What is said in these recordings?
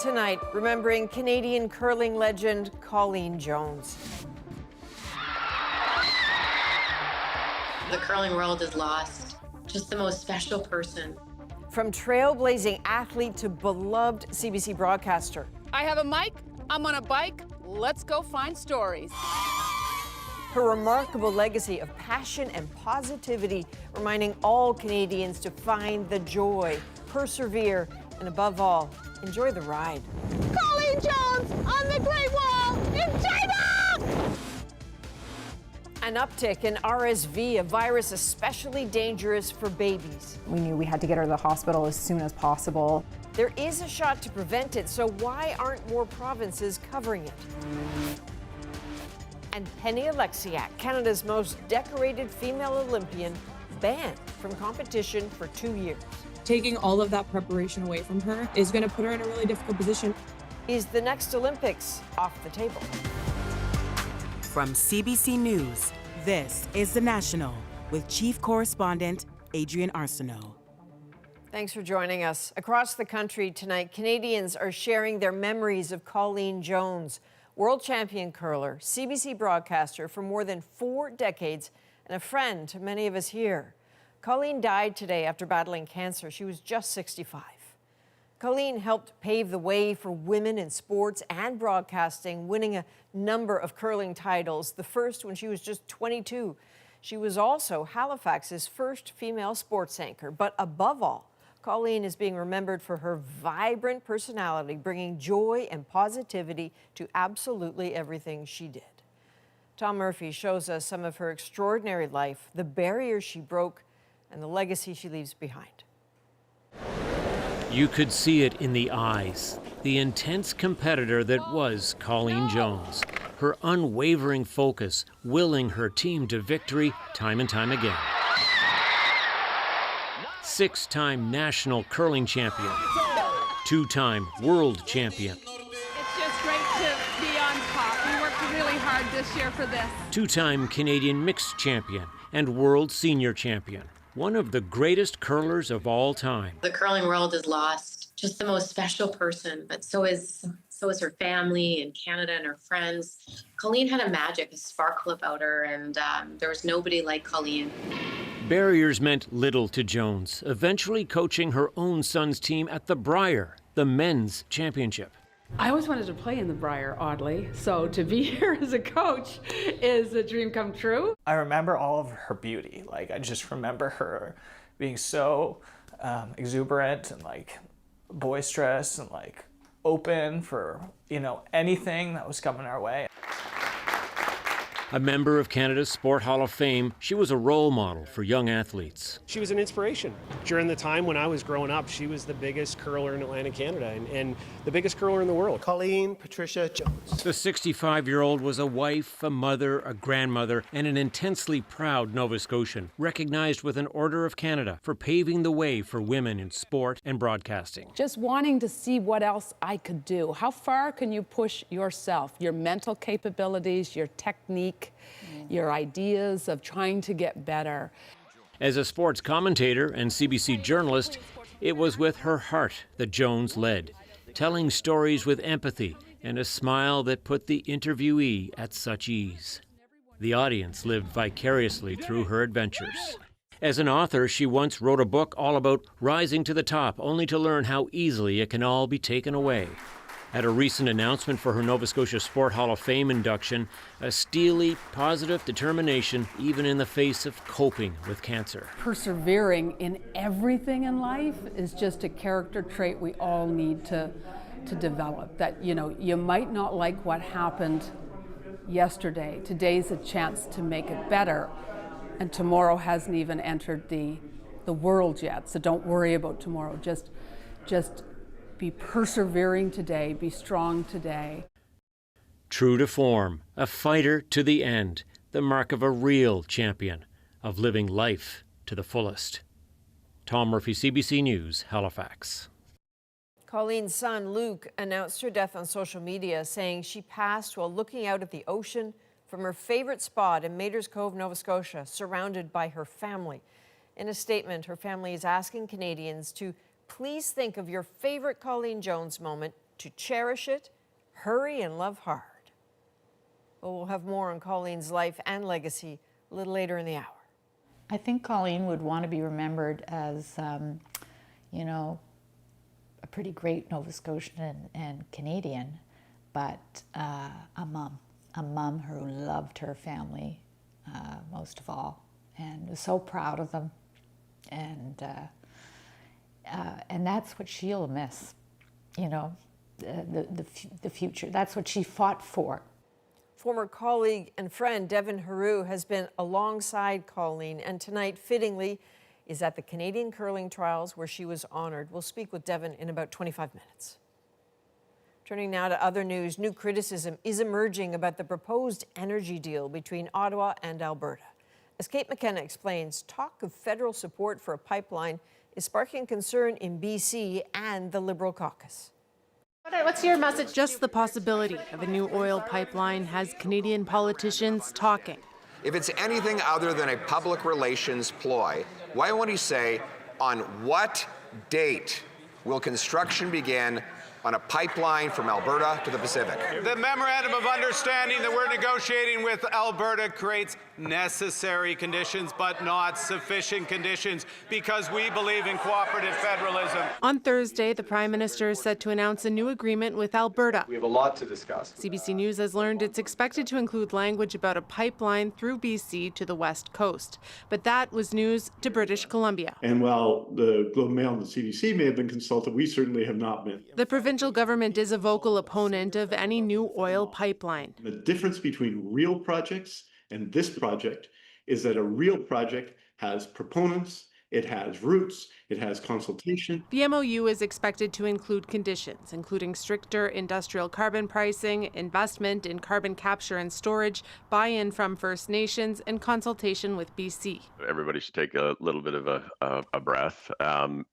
Tonight, remembering Canadian curling legend Colleen Jones. The curling world is lost. Just the most special person. From trailblazing athlete to beloved CBC broadcaster. I have a mic, I'm on a bike, let's go find stories. Her remarkable legacy of passion and positivity, reminding all Canadians to find the joy, persevere, and above all, enjoy the ride. Colleen Jones on the Great Wall in China! An uptick in RSV, a virus especially dangerous for babies. We knew we had to get her to the hospital as soon as possible. There is a shot to prevent it, so why aren't more provinces covering it? And Penny Oleksiak, Canada's most decorated female Olympian, banned from competition for 2 years. Taking all of that preparation away from her is going to put her in a really difficult position. Is the next Olympics off the table? From CBC News, this is The National with Chief Correspondent Adrian Arsenault. Thanks for joining us. Across the country tonight, Canadians are sharing their memories of Colleen Jones, world champion curler, CBC broadcaster for more than 4 decades, and a friend to many of us here. Colleen died today after battling cancer. She was just 65. Colleen helped pave the way for women in sports and broadcasting, winning a number of curling titles, the first when she was just 22. She was also Halifax's first female sports anchor. But above all, Colleen is being remembered for her vibrant personality, bringing joy and positivity to absolutely everything she did. Tom Murphy shows us some of her extraordinary life, the barriers she broke, and the legacy she leaves behind. You could see it in the eyes, the intense competitor that was Colleen Jones, her unwavering focus, willing her team to victory time and time again. 6-time national curling champion, 2-time world champion. It's just great to be on top. We worked really hard this year for this. 2-time Canadian mixed champion and world senior champion. One of the greatest curlers of all time. The curling world is lost. Just the most special person, but so is her family and Canada and her friends. Colleen had a magic, a sparkle about her, and there was nobody like Colleen. Barriers meant little to Jones, eventually coaching her own son's team at the Brier, the men's championship. I always wanted to play in the Brier, oddly, so to be here as a coach is a dream come true. I remember all of her beauty. Like, I just remember her being so exuberant and like boisterous and like open for, anything that was coming our way. A member of Canada's Sport Hall of Fame, she was a role model for young athletes. She was an inspiration. During the time when I was growing up, she was the biggest curler in Atlantic Canada and the biggest curler in the world. Colleen Patricia Jones. The 65-year-old was a wife, a mother, a grandmother, and an intensely proud Nova Scotian, recognized with an Order of Canada for paving the way for women in sport and broadcasting. Just wanting to see what else I could do. How far can you push yourself, your mental capabilities, your technique, your ideas of trying to get better. As a sports commentator and CBC journalist, it was with her heart that Jones led, telling stories with empathy and a smile that put the interviewee at such ease. The audience lived vicariously through her adventures. As an author, she once wrote a book all about rising to the top, only to learn how easily it can all be taken away. At a recent announcement for her Nova Scotia Sport Hall of Fame induction, a steely, positive determination even in the face of coping with cancer. Persevering in everything in life is just a character trait we all need to develop. That, you might not like what happened yesterday. Today's a chance to make it better. And tomorrow hasn't even entered the world yet, so don't worry about tomorrow. Just be persevering today, be strong today. True to form, a fighter to the end, the mark of a real champion, of living life to the fullest. Tom Murphy, CBC News, Halifax. Colleen's son, Luke, announced her death on social media, saying she passed while looking out at the ocean from her favorite spot in Maiders Cove, Nova Scotia, surrounded by her family. In a statement, her family is asking Canadians to please think of your favorite Colleen Jones moment to cherish it, hurry and love hard. Well, we'll have more on Colleen's life and legacy a little later in the hour. I think Colleen would want to be remembered as, you know, a pretty great Nova Scotian and Canadian, but a mom who loved her family most of all, and was so proud of them, and that's what she'll miss, you know, the future. That's what she fought for. Former colleague and friend Devin Heroux has been alongside Colleen, and tonight, fittingly, is at the Canadian curling trials where she was honored. We'll speak with Devin in about 25 minutes. Turning now to other news, new criticism is emerging about the proposed energy deal between Ottawa and Alberta. As Kate McKenna explains, talk of federal support for a pipeline is sparking concern in BC and the Liberal caucus. What's your message? Just the possibility of a new oil pipeline has Canadian politicians talking. If it's anything other than a public relations ploy, why won't he say, on what date will construction begin on a pipeline from Alberta to the Pacific? The memorandum of understanding that we're negotiating with Alberta creates necessary conditions, but not sufficient conditions, because we believe in cooperative federalism. On Thursday, the Prime Minister is set to announce a new agreement with Alberta. We have a lot to discuss. CBC News has learned it's expected to include language about a pipeline through BC to the West Coast. But that was news to British Columbia. And while the Globe and Mail and the CBC may have been consulted, we certainly have not been. The provincial government is a vocal opponent of any new oil pipeline. The difference between real projects and this project is that a real project has proponents, it has roots, it has consultation. The MOU is expected to include conditions, including stricter industrial carbon pricing, investment in carbon capture and storage, buy-in from First Nations, and consultation with BC. Everybody should take a little bit of a breath.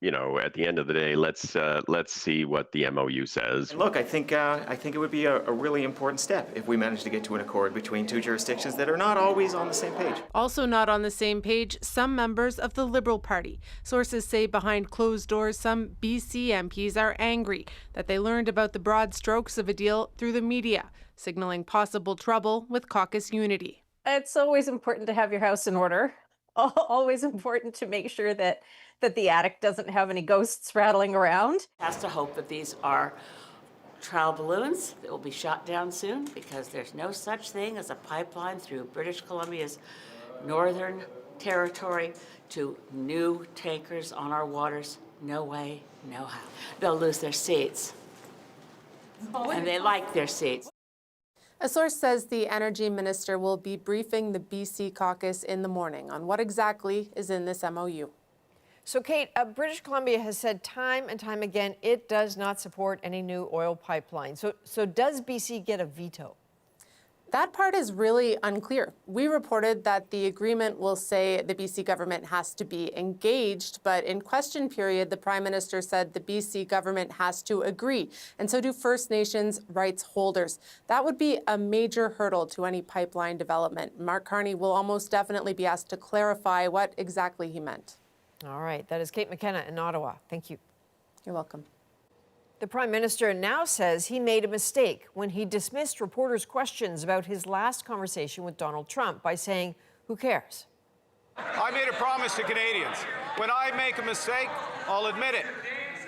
You know, at the end of the day, let's see what the MOU says. And look, I think it would be a really important step if we manage to get to an accord between two jurisdictions that are not always on the same page. Also not on the same page, some members of the Liberal Party. Sources say behind closed doors, some BC MPs are angry that they learned about the broad strokes of a deal through the media, signaling possible trouble with caucus unity. It's always important to have your house in order. Always important to make sure that the attic doesn't have any ghosts rattling around. Has to hope that these are trial balloons that will be shot down soon, because there's no such thing as a pipeline through British Columbia's northern territory to new tankers on our waters. No way, no how. They'll lose their seats. And they like their seats. A source says the energy minister will be briefing the BC caucus in the morning on what exactly is in this MOU. So, Kate, British Columbia has said time and time again it does not support any new oil pipeline. So does BC get a veto? That part is really unclear. We reported that the agreement will say the BC government has to be engaged, but in question period, the Prime Minister said the BC government has to agree, and so do First Nations rights holders. That would be a major hurdle to any pipeline development. Mark Carney will almost definitely be asked to clarify what exactly he meant. All right, that is Kate McKenna in Ottawa. Thank you. You're welcome. The Prime Minister now says he made a mistake when he dismissed reporters' questions about his last conversation with Donald Trump by saying, "Who cares?" I made a promise to Canadians. When I make a mistake, I'll admit it.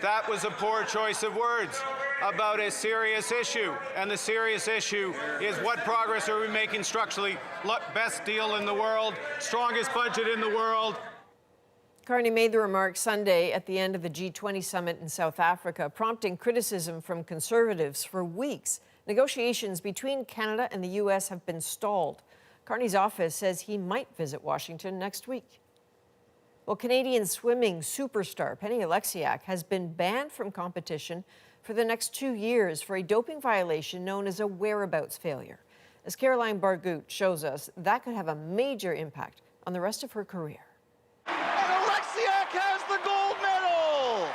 That was a poor choice of words about a serious issue. And the serious issue is, what progress are we making structurally? Best deal in the world, strongest budget in the world. Carney made the remarks Sunday at the end of the G20 summit in South Africa, prompting criticism from Conservatives for weeks. Negotiations between Canada and the U.S. have been stalled. Carney's office says he might visit Washington next week. Well, Canadian swimming superstar Penny Oleksiak has been banned from competition for the next 2 years for a doping violation known as a whereabouts failure. As Caroline Bargout shows us, that could have a major impact on the rest of her career. Has the gold medal!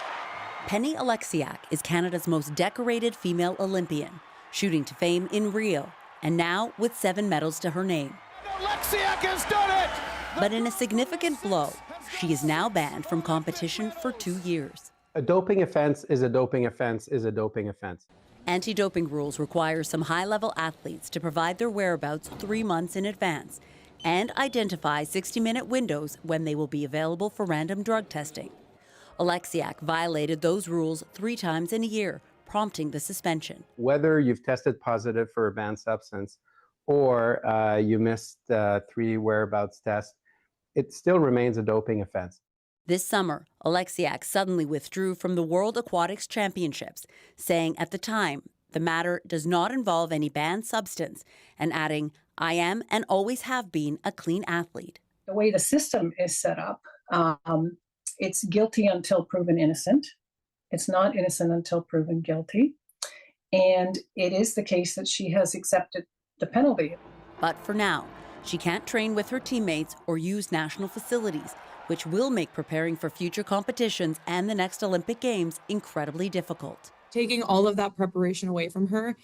Penny Oleksiak is Canada's most decorated female Olympian, shooting to fame in Rio, and now with 7 medals to her name. Oleksiak has done it! But in a significant blow, she is now banned from competition for 2 years. A doping offense is a doping offense is a doping offense. Anti-doping rules require some high-level athletes to provide their whereabouts 3 months in advance and identify 60-minute windows when they will be available for random drug testing. Oleksiak violated those rules 3 times in a year, prompting the suspension. Whether you've tested positive for a banned substance or you missed 3 whereabouts tests, it still remains a doping offense. This summer, Oleksiak suddenly withdrew from the World Aquatics Championships, saying at the time the matter does not involve any banned substance, and adding, "I am and always have been a clean athlete." The way the system is set up, it's guilty until proven innocent. It's not innocent until proven guilty. And it is the case that she has accepted the penalty. But for now, she can't train with her teammates or use national facilities, which will make preparing for future competitions and the next Olympic Games incredibly difficult. Taking all of that preparation away from her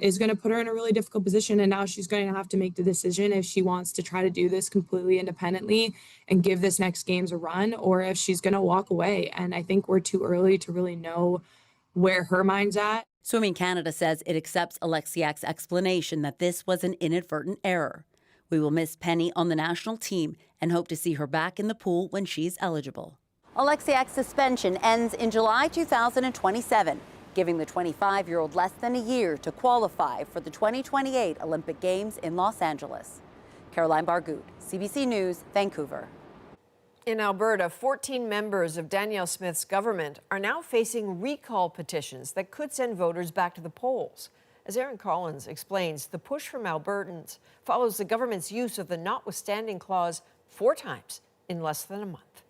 is going to put her in a really difficult position, and now she's going to have to make the decision if she wants to try to do this completely independently and give this next Games a run, or if she's going to walk away. And I think we're too early to really know where her mind's at. Swimming Canada says it accepts Oleksiak's explanation that this was an inadvertent error. We will miss Penny on the national team and hope to see her back in the pool when she's eligible. Oleksiak's suspension ends in July 2027, giving the 25-year-old less than a year to qualify for the 2028 Olympic Games in Los Angeles. Caroline Bargout, CBC News, Vancouver. In Alberta, 14 members of Danielle Smith's government are now facing recall petitions that could send voters back to the polls. As Aaron Collins explains, the push from Albertans follows the government's use of the notwithstanding clause 4 times in less than a month.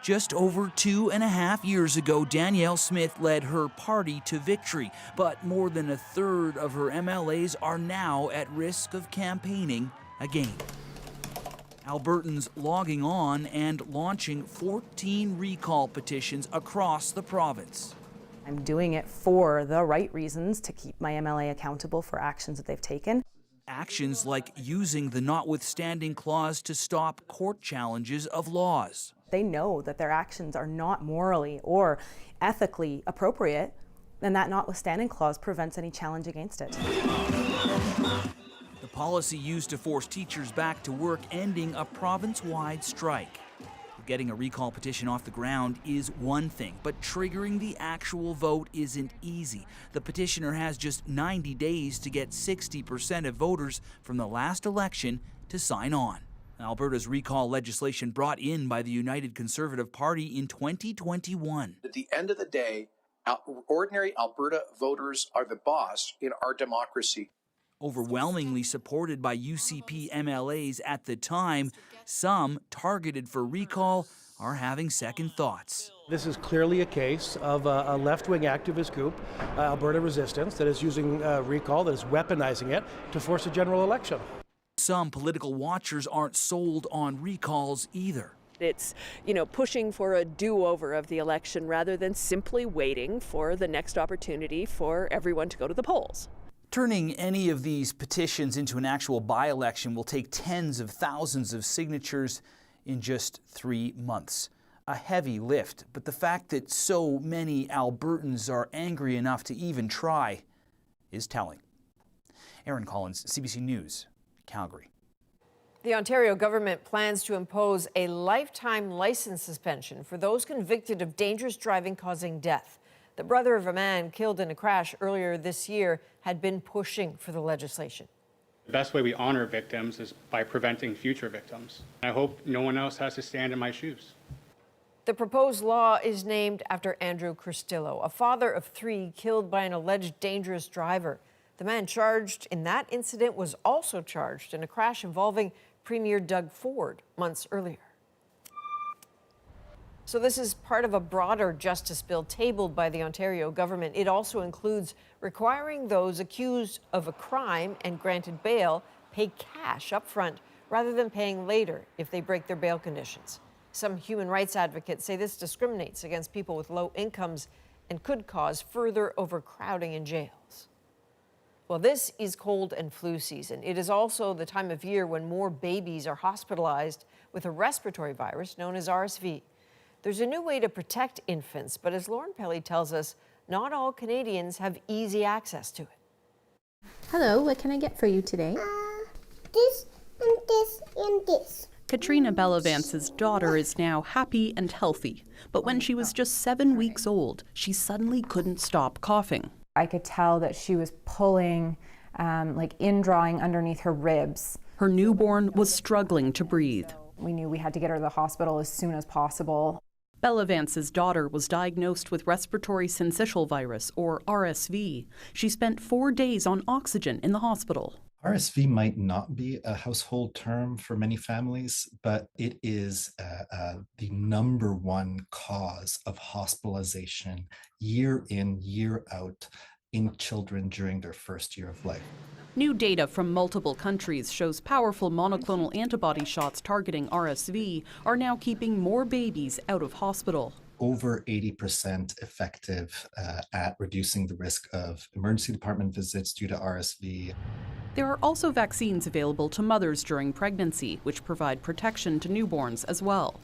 Just over 2.5 years ago, Danielle Smith led her party to victory, but more than a third of her MLAs are now at risk of campaigning again. Albertans logging on and launching 14 recall petitions across the province. I'm doing it for the right reasons, to keep my MLA accountable for actions that they've taken. Actions like using the notwithstanding clause to stop court challenges of laws. They know that their actions are not morally or ethically appropriate, and that notwithstanding clause prevents any challenge against it. The policy used to force teachers back to work, ending a province-wide strike. Getting a recall petition off the ground is one thing, but triggering the actual vote isn't easy. The petitioner has just 90 days to get 60% of voters from the last election to sign on. Alberta's recall legislation brought in by the United Conservative Party in 2021. At the end of the day, ordinary Alberta voters are the boss in our democracy. Overwhelmingly supported by UCP MLAs at the time, some targeted for recall are having second thoughts. This is clearly a case of a left-wing activist group, Alberta Resistance, that is using recall, that is weaponizing it to force a general election. Some political watchers aren't sold on recalls either. It's, pushing for a do-over of the election rather than simply waiting for the next opportunity for everyone to go to the polls. Turning any of these petitions into an actual by-election will take tens of thousands of signatures in just 3 months. A heavy lift, but the fact that so many Albertans are angry enough to even try is telling. Aaron Collins, CBC News, Calgary. The Ontario government plans to impose a lifetime license suspension for those convicted of dangerous driving causing death. The brother of a man killed in a crash earlier this year had been pushing for the legislation. The best way we honor victims is by preventing future victims. I hope no one else has to stand in my shoes. The proposed law is named after Andrew Cristillo, a father of 3 killed by an alleged dangerous driver. The man charged in that incident was also charged in a crash involving Premier Doug Ford months earlier. So this is part of a broader justice bill tabled by the Ontario government. It also includes requiring those accused of a crime and granted bail pay cash up front rather than paying later if they break their bail conditions. Some human rights advocates say this discriminates against people with low incomes and could cause further overcrowding in jails. Well, this is cold and flu season. It is also the time of year when more babies are hospitalized with a respiratory virus known as RSV. There's a new way to protect infants, but as Lauren Pelly tells us, not all Canadians have easy access to it. Hello, what can I get for you today? This and this and this. Katrina Bellevance's daughter is now happy and healthy, but when she was just 7 weeks old, she suddenly couldn't stop coughing. I could tell that she was pulling, indrawing underneath her ribs. Her newborn was struggling to breathe. We knew we had to get her to the hospital as soon as possible. Bellevance's daughter was diagnosed with respiratory syncytial virus, or RSV. She spent 4 days on oxygen in the hospital. RSV might not be a household term for many families, but it is the #1 cause of hospitalization year in, year out in children during their first year of life. New data from multiple countries shows powerful monoclonal antibody shots targeting RSV are now keeping more babies out of hospital. Over 80% effective at reducing the risk of emergency department visits due to RSV. There are also vaccines available to mothers during pregnancy, which provide protection to newborns as well.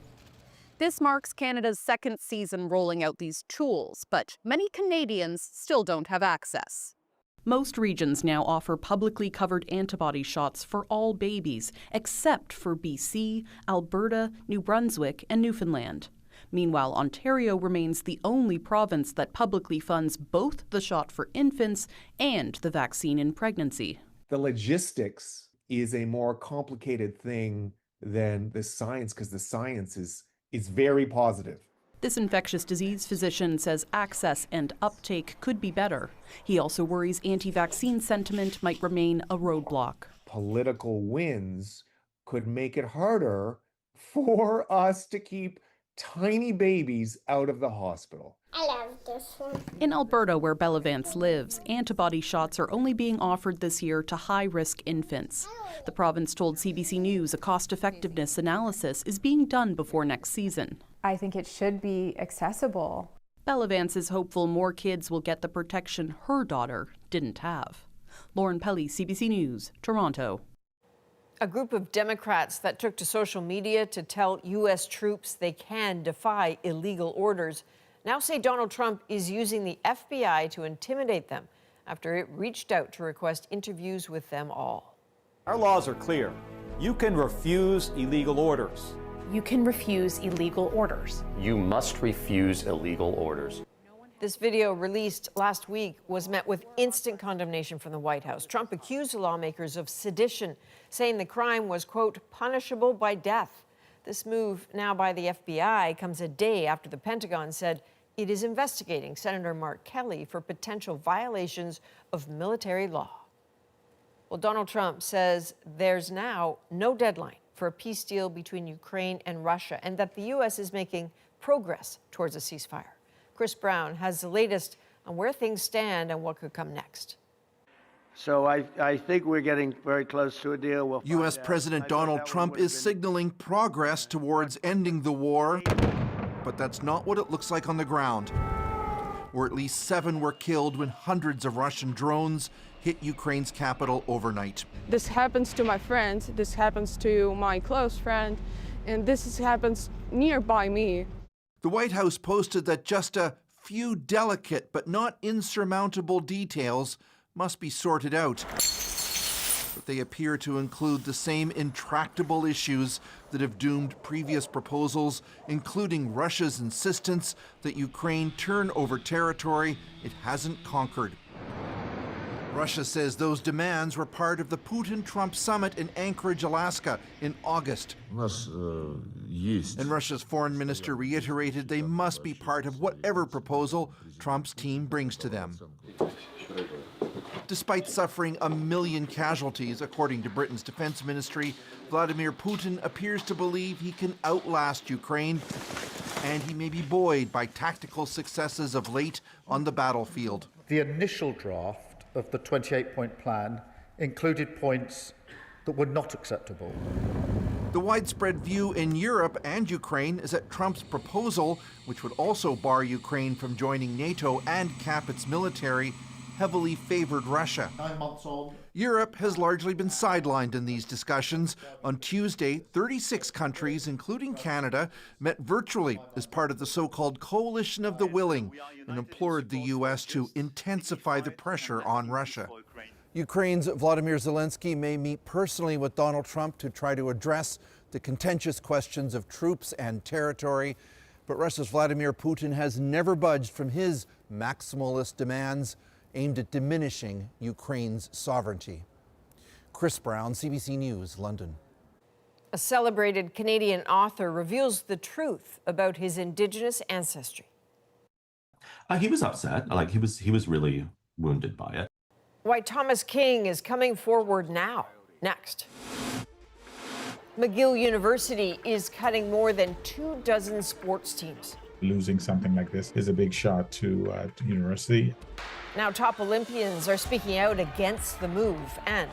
This marks Canada's second season rolling out these tools, but many Canadians still don't have access. Most regions now offer publicly covered antibody shots for all babies, except for BC, Alberta, New Brunswick, and Newfoundland. Meanwhile, Ontario remains the only province that publicly funds both the shot for infants and the vaccine in pregnancy. The logistics is a more complicated thing than the science, because the science is very positive. This infectious disease physician says access and uptake could be better. He also worries anti-vaccine sentiment might remain a roadblock. Political wins could make it harder for us to keep tiny babies out of the hospital. I love this one. In Alberta, where Bellavance lives, antibody shots are only being offered this year to high-risk infants. The province told CBC News a cost-effectiveness analysis is being done before next season. I think it should be accessible. Bellavance is hopeful more kids will get the protection her daughter didn't have. Lauren Pelly, CBC News, Toronto. A group of Democrats that took to social media to tell U.S. troops they can defy illegal orders now say Donald Trump is using the FBI to intimidate them after it reached out to request interviews with them all. Our laws are clear. You can refuse illegal orders. You can refuse illegal orders. You must refuse illegal orders. This video released last week was met with instant condemnation from the White House. Trump accused the lawmakers of sedition, saying the crime was, quote, punishable by death. This move now by the FBI comes a day after the Pentagon said it is investigating Senator Mark Kelly for potential violations of military law. Well, Donald Trump says there's now no deadline for a peace deal between Ukraine and Russia, and that the U.S. is making progress towards a ceasefire. Chris Brown has the latest on where things stand and what could come next. So I think we're getting very close to a deal. U.S. President Donald Trump is signaling progress towards ending the war, but that's not what it looks like on the ground, where at least 7 were killed when hundreds of Russian drones hit Ukraine's capital overnight. This happens to my friends, this happens to my close friend, and this happens nearby me. The White House posted that just a few delicate but not insurmountable details must be sorted out. But they appear to include the same intractable issues that have doomed previous proposals, including Russia's insistence that Ukraine turn over territory it hasn't conquered. Russia says those demands were part of the Putin-Trump summit in Anchorage, Alaska in August. And Russia's foreign minister reiterated they must be part of whatever proposal Trump's team brings to them. Despite suffering 1 million casualties, according to Britain's defense ministry, Vladimir Putin appears to believe he can outlast Ukraine, and he may be buoyed by tactical successes of late on the battlefield. The initial draft of the 28-point plan included points that were not acceptable. The widespread view in Europe and Ukraine is that Trump's proposal, which would also bar Ukraine from joining NATO and cap its military, heavily favored Russia. 9 months old. Europe has largely been sidelined in these discussions. On Tuesday, 36 countries, including Canada, met virtually as part of the so-called Coalition of the Willing and implored the U.S. to intensify the pressure on Russia. Ukraine's Vladimir Zelensky may meet personally with Donald Trump to try to address the contentious questions of troops and territory. But Russia's Vladimir Putin has never budged from his maximalist demands aimed at diminishing Ukraine's sovereignty. Chris Brown, CBC News, London. A celebrated Canadian author reveals the truth about his Indigenous ancestry. He was upset. He was really wounded by it. Why Thomas King is coming forward now. Next. McGill University is cutting more than 24 sports teams. Losing something like this is a big shot to university. Now top Olympians are speaking out against the move, and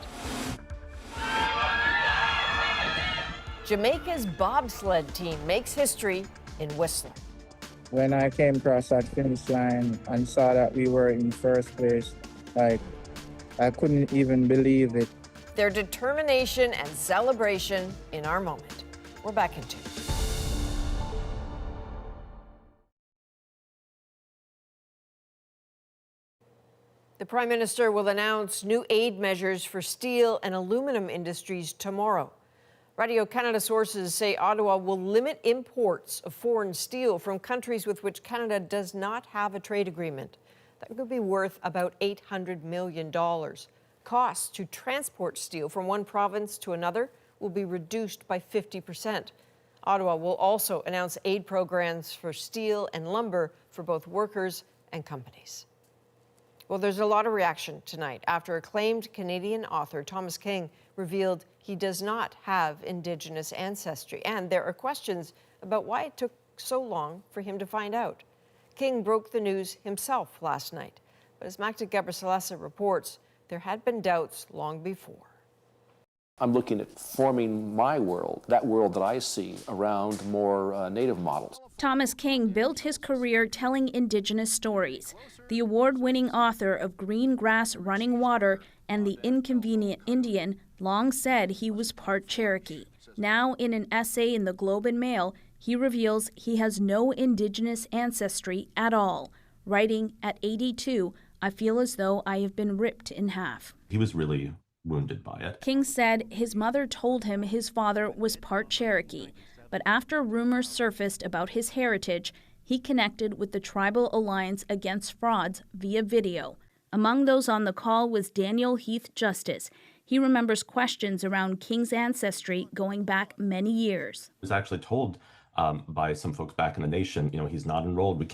Jamaica's bobsled team makes history in Whistler. When I came across that finish line and saw that we were in first place, I couldn't even believe it. Their determination and celebration in our moment. We're back in 2. The Prime Minister will announce new aid measures for steel and aluminum industries tomorrow. Radio-Canada sources say Ottawa will limit imports of foreign steel from countries with which Canada does not have a trade agreement. That could be worth about $800 million. Costs to transport steel from one province to another will be reduced by 50%. Ottawa will also announce aid programs for steel and lumber for both workers and companies. Well, there's a lot of reaction tonight after acclaimed Canadian author Thomas King revealed he does not have Indigenous ancestry. And there are questions about why it took so long for him to find out. King broke the news himself last night. But as Magda Gebrselassie reports, there had been doubts long before. I'm looking at forming my world, that world that I see around more Native models. Thomas King built his career telling Indigenous stories. The award-winning author of Green Grass Running Water and The Inconvenient Indian long said he was part Cherokee. Now, in an essay in the Globe and Mail, he reveals he has no Indigenous ancestry at all, writing, at 82, "I feel as though I have been ripped in half." He was really wounded by it. King said his mother told him his father was part Cherokee, but after rumors surfaced about his heritage, he connected with the Tribal Alliance Against Frauds via video. Among those on the call was Daniel Heath Justice. He remembers questions around King's ancestry going back many years. I was actually told by some folks back in the nation, he's not enrolled. We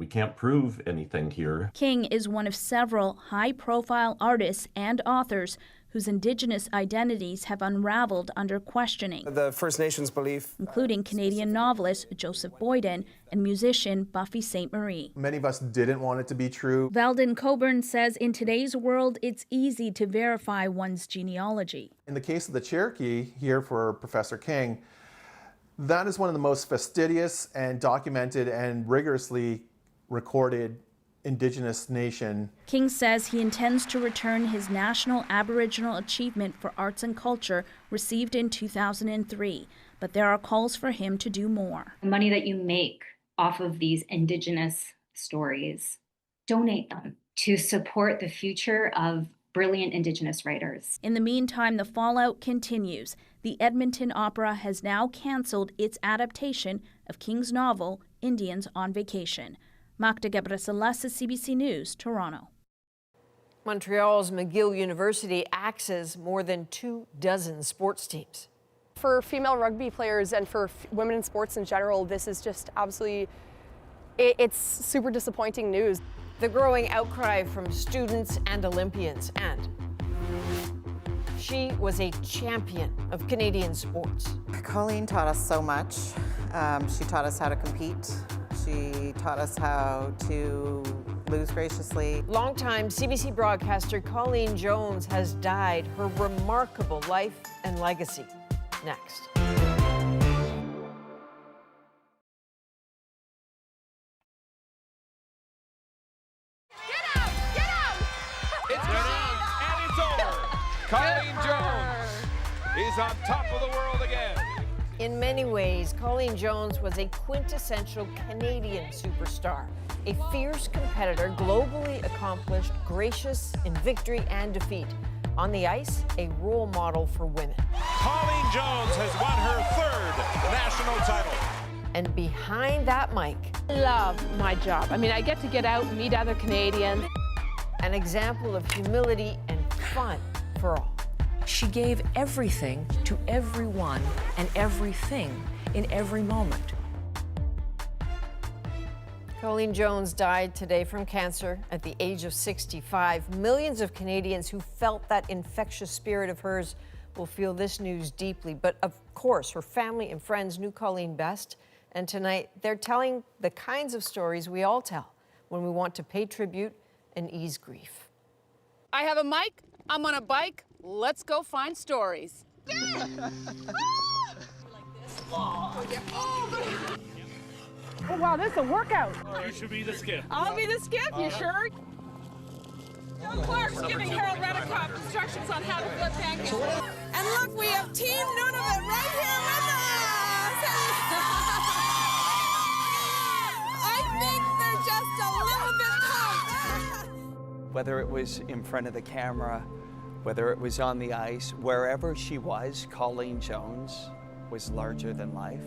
can't prove anything here. King is one of several high-profile artists and authors whose Indigenous identities have unraveled under questioning. The First Nations belief, including Canadian novelist Joseph Boyden and musician Buffy St. Marie. Many of us didn't want it to be true. Veldon Coburn says in today's world, it's easy to verify one's genealogy. In the case of the Cherokee here for Professor King, that is one of the most fastidious and documented and rigorously recorded Indigenous nation. King says he intends to return his National Aboriginal Achievement for Arts and Culture received in 2003, but there are calls for him to do more. The money that you make off of these Indigenous stories, donate them to support the future of brilliant Indigenous writers. In the meantime, the fallout continues. The Edmonton Opera has now canceled its adaptation of King's novel, Indians on Vacation. Magda Gebrselassie, CBC News, Toronto. Montreal's McGill University axes more than 24 sports teams. For female rugby players and for women in sports in general, this is just absolutely, it's super disappointing news. The growing outcry from students and Olympians, and she was a champion of Canadian sports. Colleen taught us so much. She taught us how to compete. She taught us how to lose graciously. Longtime CBC broadcaster Colleen Jones has died. Her remarkable life and legacy. Next. Colleen Jones is on top of the world again. In many ways, Colleen Jones was a quintessential Canadian superstar, a fierce competitor, globally accomplished, gracious in victory and defeat. On the ice, a role model for women. Colleen Jones has won her third national title. And behind that mic, I love my job. I mean, I get to get out and meet other Canadians. an example of humility and fun for all. She gave everything to everyone and everything in every moment. Colleen Jones died today from cancer at the age of 65. Millions of Canadians who felt that infectious spirit of hers will feel this news deeply. But of course, her family and friends knew Colleen best. And tonight, they're telling the kinds of stories we all tell when we want to pay tribute and ease grief. I have a mic, I'm on a bike, let's go find stories. Oh, wow, this is a workout. You should be the skip. I'll be the skip, you sure? John Clark's giving Harold Reddicoff instructions on how to flip pancakes. And look, we have Team Nunavut right here with us! I think they're just a little bit pumped. Whether it was in front of the camera, whether it was on the ice, wherever she was, Colleen Jones was larger than life.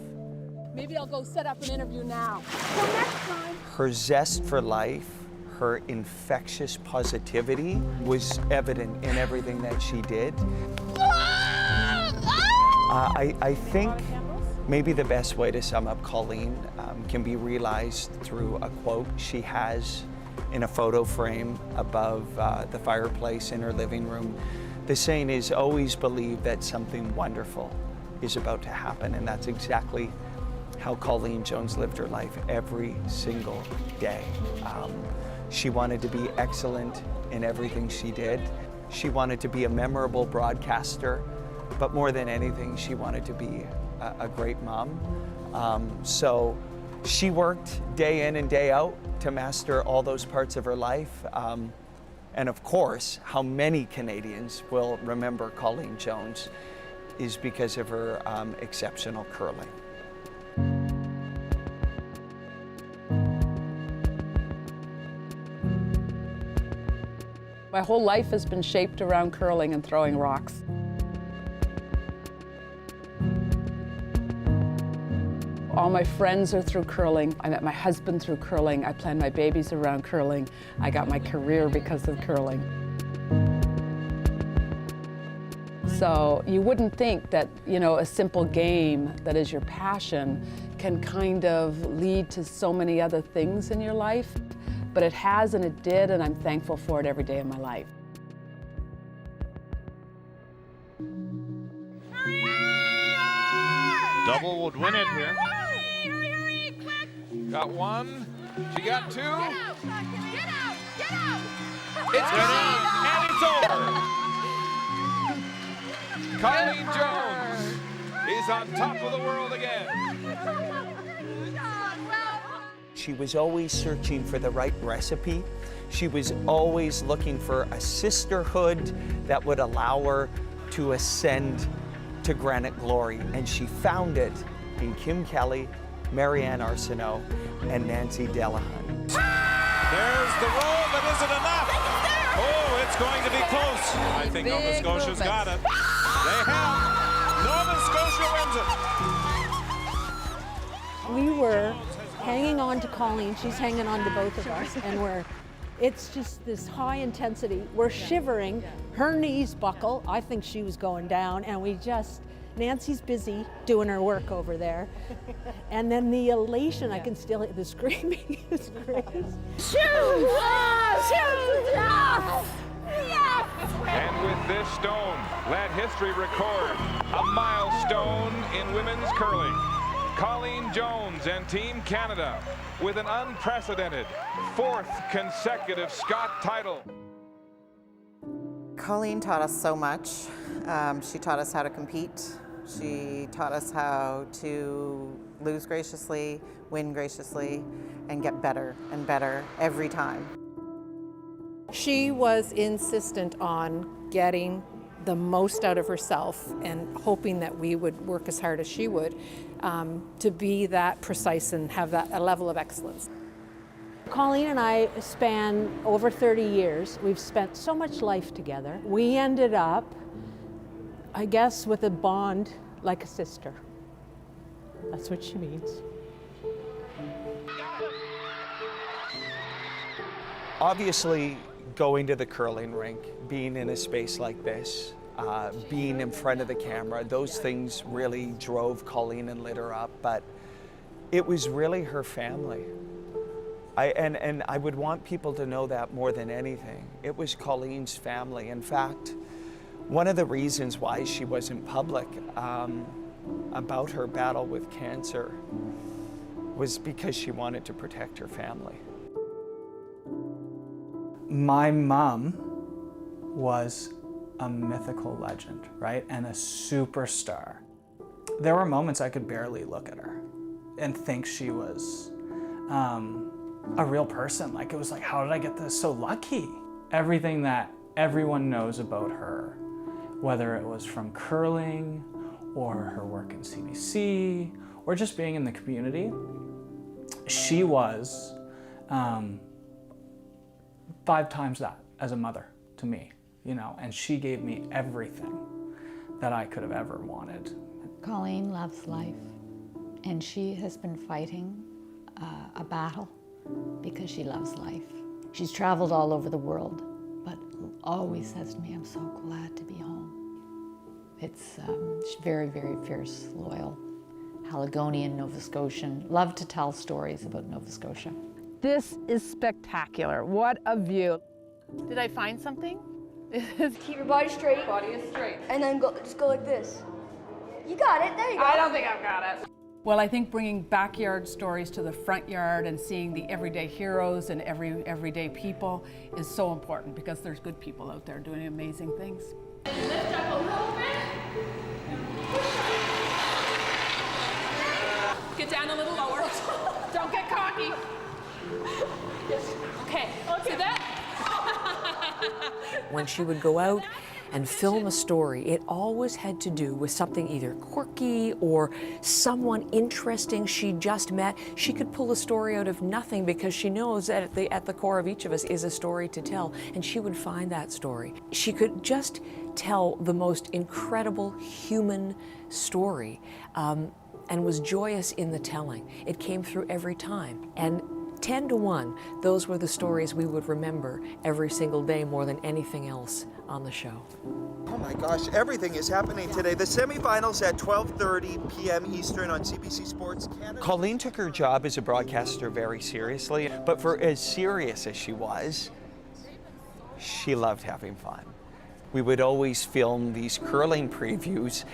Maybe I'll go set up an interview now. Till next time. Her zest for life, her infectious positivity was evident in everything that she did. I think maybe the best way to sum up Colleen can be realized through a quote she has in a photo frame above the fireplace in her living room. The saying is, always believe that something wonderful is about to happen, and that's exactly how Colleen Jones lived her life every single day. She wanted to be excellent in everything she did. She wanted to be a memorable broadcaster, but more than anything, she wanted to be a great mom. So she worked day in and day out to master all those parts of her life. And of course, how many Canadians will remember Colleen Jones is because of her exceptional curling. My whole life has been shaped around curling and throwing rocks. All my friends are through curling. I met my husband through curling. I planned my babies around curling. I got my career because of curling. So you wouldn't think that, you know, a simple game that is your passion can kind of lead to so many other things in your life. But it has, and it did, and I'm thankful for it every day of my life. Double would win it here. Got one. She got two. Get out! It's gone, and it's over. Colleen Jones is on top of the world again. She was always searching for the right recipe. She was always looking for a sisterhood that would allow her to ascend to granite glory. And she found it in Kim Kelly, Marianne Arsenault, and Nancy Delahunt. There's the roll, but is it enough? Oh, it's going to be close. I think Nova Scotia's got it. They have. Nova Scotia wins it. We were hanging on to Colleen. She's hanging on to both of us, and it's just this high intensity. We're shivering. Her knees buckle. I think she was going down, and Nancy's busy doing her work over there. And then the elation, I can still hear the screaming is great. Shoot! Yes! And with this stone, let history record a milestone in women's curling. Colleen Jones and Team Canada with an unprecedented fourth consecutive Scott title. Colleen taught us so much. She taught us how to compete. She taught us how to lose graciously, win graciously, and get better and better every time. She was insistent on getting the most out of herself and hoping that we would work as hard as she would to be that precise and have that a level of excellence. Colleen and I span over 30 years. We've spent so much life together. We ended up, I guess, with a bond like a sister. That's what she means. Obviously, going to the curling rink, being in a space like this, being in front of the camera, those things really drove Colleen and lit her up, but it was really her family. And I would want people to know that more than anything. It was Colleen's family. In fact, one of the reasons why she wasn't public about her battle with cancer was because she wanted to protect her family. My mom was a mythical legend, right? And a superstar. There were moments I could barely look at her and think she was a real person. Like, it was like, how did I get this so lucky? Everything that everyone knows about her, whether it was from curling or her work in CBC or just being in the community, she was 5 times that as a mother to me, you know, and she gave me everything that I could have ever wanted. Colleen loves life, and she has been fighting a battle because she loves life. She's traveled all over the world, but always says to me, I'm so glad to be home. It's she's very, very fierce, loyal, Haligonian, Nova Scotian, loved to tell stories about Nova Scotia. This is spectacular. What a view. Did I find something? Keep your body straight. Body is straight. And then just go like this. You got it, there you go. I don't think I've got it. Well, I think bringing backyard stories to the front yard and seeing the everyday heroes and everyday people is so important, because there's good people out there doing amazing things. Lift up a little bit. Get down a little lower. Don't get cocky. Okay, see that? When she would go out and film a story, it always had to do with something either quirky or someone interesting she just met. She could pull a story out of nothing because she knows that at the core of each of us is a story to tell, and she would find that story. She could just tell the most incredible human story and was joyous in the telling. It came through every time. And 10 to 1, those were the stories we would remember every single day more than anything else on the show. Oh my gosh, everything is happening today. The semifinals at 12:30 p.m. Eastern on CBC Sports Canada. Colleen took her job as a broadcaster very seriously, but for as serious as she was, she loved having fun. We would always film these curling previews,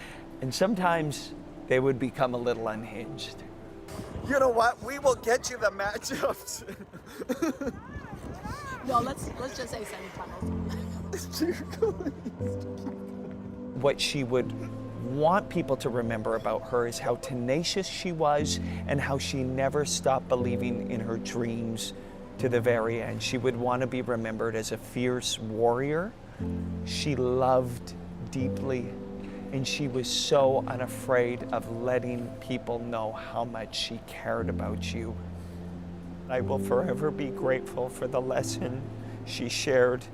and sometimes they would become a little unhinged. You know what? We will get you the matchups. No, let's just say semifinals. What she would want people to remember about her is how tenacious she was and how she never stopped believing in her dreams to the very end. She would want to be remembered as a fierce warrior. She loved deeply, and she was so unafraid of letting people know how much she cared about you. I will forever be grateful for the lesson she shared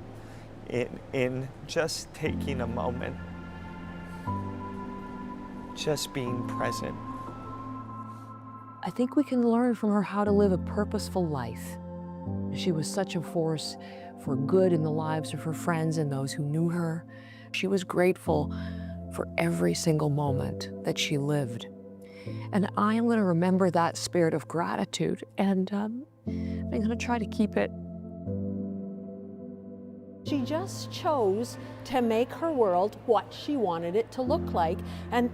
in just taking a moment, just being present. I think we can learn from her how to live a purposeful life. She was such a force for good in the lives of her friends and those who knew her. She was grateful for every single moment that she lived. And I am going to remember that spirit of gratitude, and I'm going to try to keep it. She just chose to make her world what she wanted it to look like. And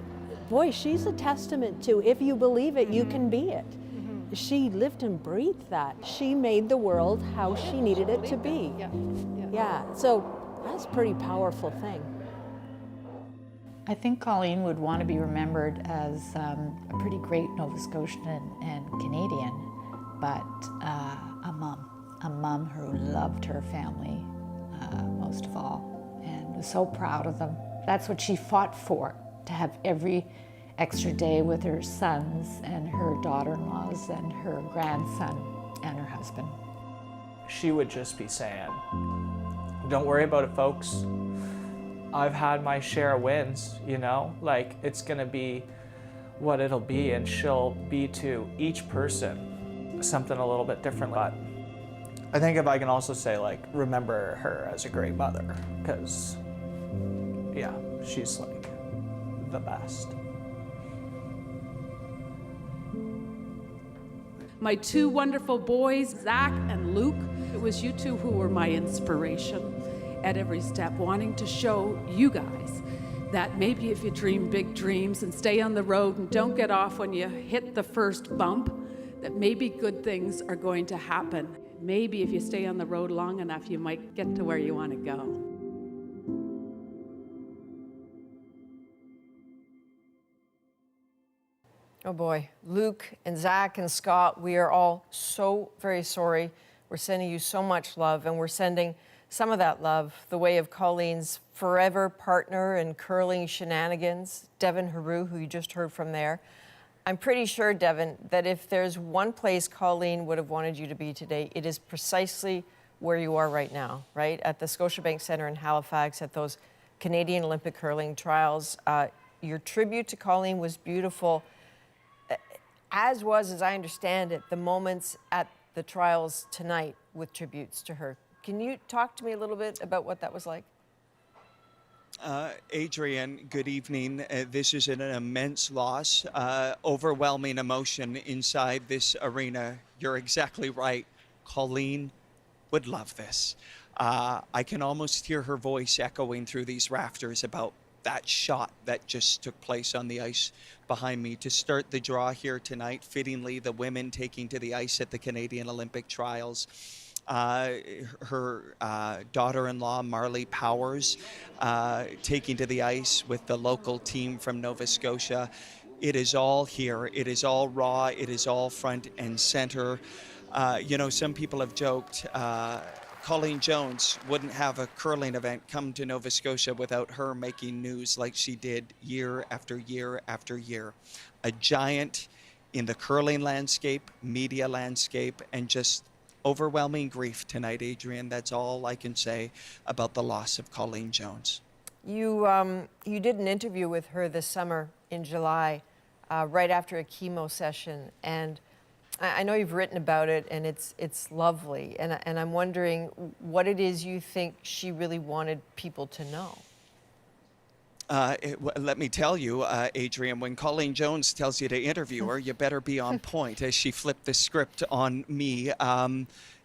boy, she's a testament to, if you believe it, you can be it. She lived and breathed that. She made the world how she needed it to be. Yeah, so that's a pretty powerful thing. I think Colleen would want to be remembered as a pretty great Nova Scotian and Canadian, but a mom who loved her family most of all and was so proud of them. That's what she fought for, to have every extra day with her sons and her daughter-in-laws and her grandson and her husband. She would just be saying, don't worry about it, folks. I've had my share of wins, you know? Like, it's gonna be what it'll be, and she'll be to each person something a little bit different. But I think if I can also say, like, remember her as a great mother, because, yeah, she's like the best. My two wonderful boys, Zach and Luke, it was you two who were my inspiration at every step, wanting to show you guys that maybe if you dream big dreams and stay on the road and don't get off when you hit the first bump, that maybe good things are going to happen. Maybe if you stay on the road long enough, you might get to where you want to go. Oh boy, Luke and Zach and Scott, we are all so very sorry. We're sending you so much love, and we're sending some of that love the way of Colleen's forever partner in curling shenanigans, Devin Haru, who you just heard from there. I'm pretty sure, Devin, that if there's one place Colleen would have wanted you to be today, it is precisely where you are right now, right? At the Scotiabank Centre in Halifax, at those Canadian Olympic curling trials. Your tribute to Colleen was beautiful, as was, as I understand it, the moments at the trials tonight with tributes to her. Can you talk to me a little bit about what that was like? Adrienne, good evening. This is an immense loss, overwhelming emotion inside this arena. You're exactly right. Colleen would love this. I can almost hear her voice echoing through these rafters about that shot that just took place on the ice behind me. To start the draw here tonight, fittingly, the women taking to the ice at the Canadian Olympic trials. Her daughter-in-law, Marley Powers, taking to the ice with the local team from Nova Scotia. It is all here. It is all raw. It is all front and center. You know, some people have joked, Colleen Jones wouldn't have a curling event come to Nova Scotia without her making news like she did year after year after year. A giant in the curling landscape, media landscape, and just overwhelming grief tonight, Adrienne. That's all I can say about the loss of Colleen Jones. You did an interview with her this summer in July, right after a chemo session, and I know you've written about it, and it's lovely, and I'm wondering what it is you think she really wanted people to know. Let me tell you, Adrienne, when Colleen Jones tells you to interview her, you better be on point, as she flipped the script on me.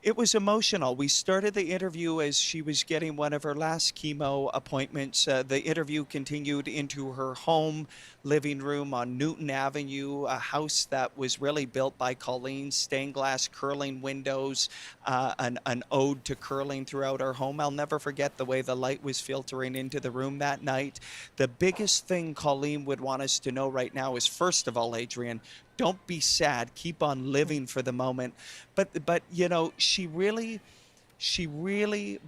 It was emotional. We started the interview as she was getting one of her last chemo appointments. The interview continued into her home living room on Newton Avenue, a house that was really built by Colleen, stained glass curling windows, an ode to curling throughout her home. I'll never forget the way the light was filtering into the room that night. The biggest thing Colleen would want us to know right now is, first of all, Adrienne, don't be sad. Keep on living for the moment. But you know, she really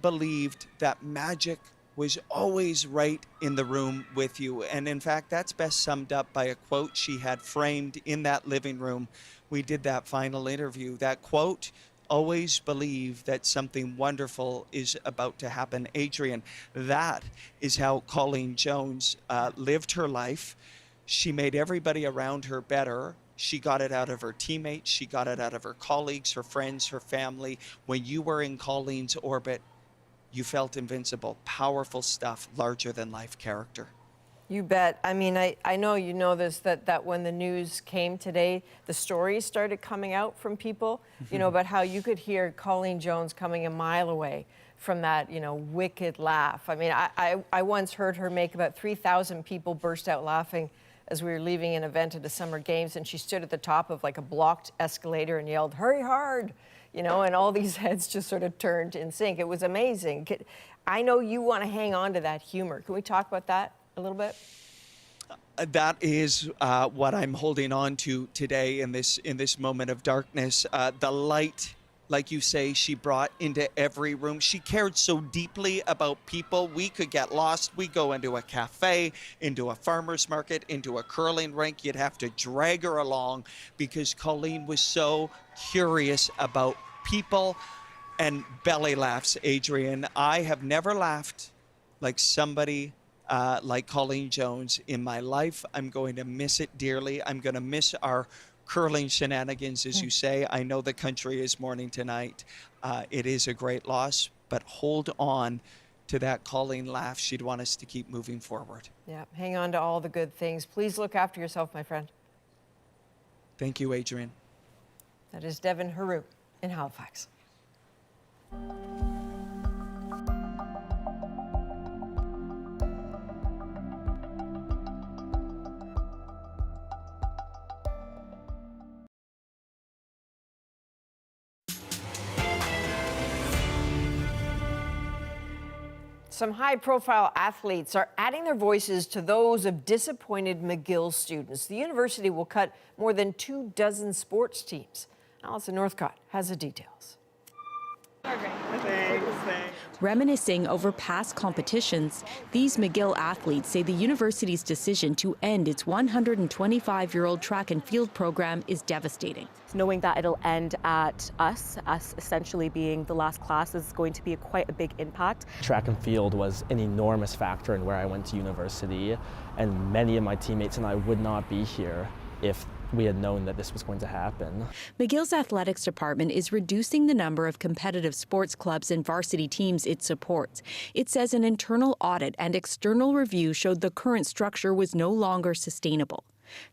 believed that magic was always right in the room with you. And in fact, that's best summed up by a quote she had framed in that living room. We did that final interview. That quote, always believe that something wonderful is about to happen. Adrienne, that is how Colleen Jones lived her life. She made everybody around her better. She got it out of her teammates. She got it out of her colleagues, her friends, her family. When you were in Colleen's orbit, you felt invincible. Powerful stuff, larger than life character. You bet. I mean, I know you know this, that when the news came today, the stories started coming out from people, you know, about how you could hear Colleen Jones coming a mile away from that, you know, wicked laugh. I mean, I once heard her make about 3,000 people burst out laughing as we were leaving an event at the Summer Games, and she stood at the top of like a blocked escalator and yelled, "Hurry hard," you know, and all these heads just sort of turned in sync. It was amazing. I know you want to hang on to that humor. Can we talk about that a little bit? That is what I'm holding on to today in this moment of darkness. The light like you say, she brought into every room. She cared so deeply about people. We could get lost. We go into a cafe, into a farmer's market, into a curling rink. You'd have to drag her along because Colleen was so curious about people. And belly laughs, Adrian. I have never laughed like somebody like Colleen Jones in my life. I'm going to miss it dearly. I'm going to miss our curling shenanigans, as you say. I know the country is mourning tonight. It is a great loss, but hold on to that Colleen laugh. She'd want us to keep moving forward. Yeah, hang on to all the good things. Please look after yourself, my friend. Thank you, Adrian. That is Devin Haru in Halifax. Some high-profile athletes are adding their voices to those of disappointed McGill students. The university will cut more than 24 sports teams. Alison Northcott has the details. Reminiscing over past competitions, these McGill athletes say the university's decision to end its 125-year-old track and field program is devastating. Knowing that it'll end at us essentially being the last class, is going to be quite a big impact. Track and field was an enormous factor in where I went to university, and many of my teammates and I would not be here if we had known that this was going to happen. McGill's athletics department is reducing the number of competitive sports clubs and varsity teams it supports. It says an internal audit and external review showed the current structure was no longer sustainable.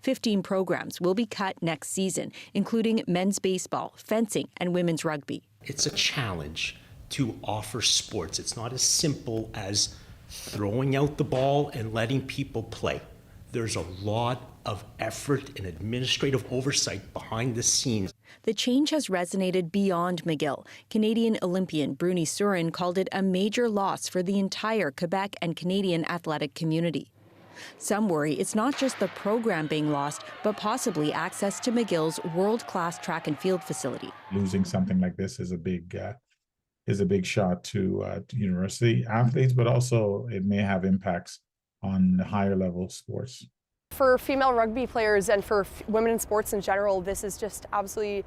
15 programs will be cut next season, including men's baseball, fencing, and women's rugby. It's a challenge to offer sports. It's not as simple as throwing out the ball and letting people play. There's a lot of effort and administrative oversight behind the scenes. The change has resonated beyond McGill. Canadian Olympian Bruni Surin called it a major loss for the entire Quebec and Canadian athletic community. Some worry it's not just the program being lost, but possibly access to McGill's world-class track and field facility. Losing something like this is a big shot to university athletes, but also it may have impacts on higher level sports. For female rugby players and for women in sports in general, this is just absolutely,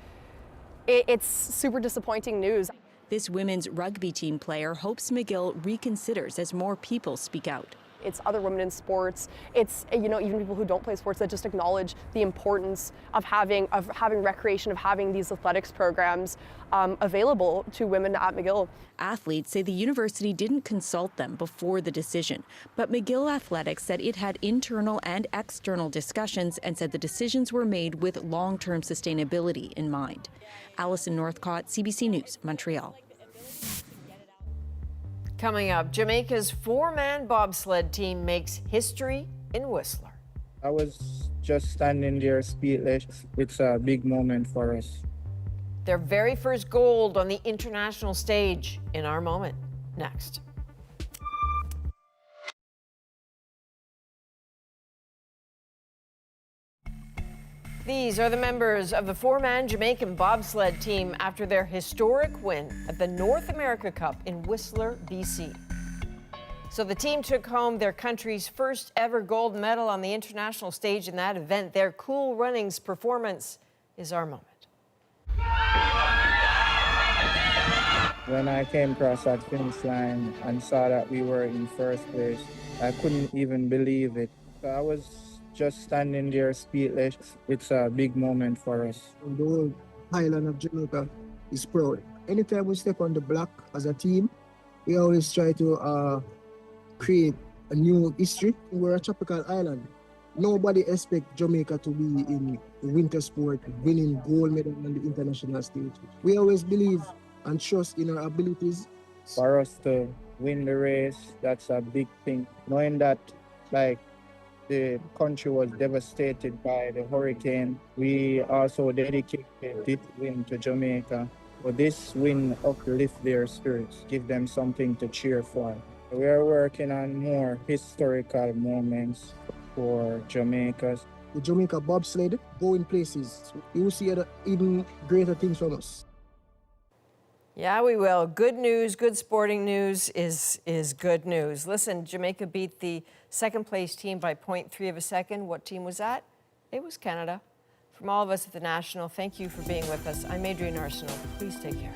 it's super disappointing news. This women's rugby team player hopes McGill reconsiders as more people speak out. It's other women in sports. It's, you know, even people who don't play sports that just acknowledge the importance of having recreation, of having these athletics programs available to women at McGill. Athletes say the university didn't consult them before the decision, but McGill Athletics said it had internal and external discussions and said the decisions were made with long-term sustainability in mind. Alison Northcott, CBC News, Montreal. Coming up, Jamaica's four-man bobsled team makes history in Whistler. I was just standing there speechless. It's a big moment for us. Their very first gold on the international stage in our moment. Next. These are the members of the four-man Jamaican bobsled team after their historic win at the North America Cup in Whistler, BC. So the team took home their country's first ever gold medal on the international stage in that event. Their Cool Runnings performance is our moment. When I came across that finish line and saw that we were in first place, I couldn't even believe it. I was just standing there speechless. It's a big moment for us. The whole island of Jamaica is proud. Anytime we step on the block as a team, we always try to create a new history. We're a tropical island. Nobody expects Jamaica to be in winter sport, winning gold medal on the international stage. We always believe and trust in our abilities. For us to win the race, that's a big thing. Knowing that, the country was devastated by the hurricane, we also dedicated this win to Jamaica. For this win uplift their spirits, give them something to cheer for. We are working on more historical moments for Jamaica. The Jamaica bobsled going places. You will see even greater things from us. Yeah, we will. Good news, good sporting news is good news. Listen, Jamaica beat the second place team by 0.3 of a second. What team was that? It was Canada. From all of us at the National, thank you for being with us. I'm Adrienne Arsenault. Please take care.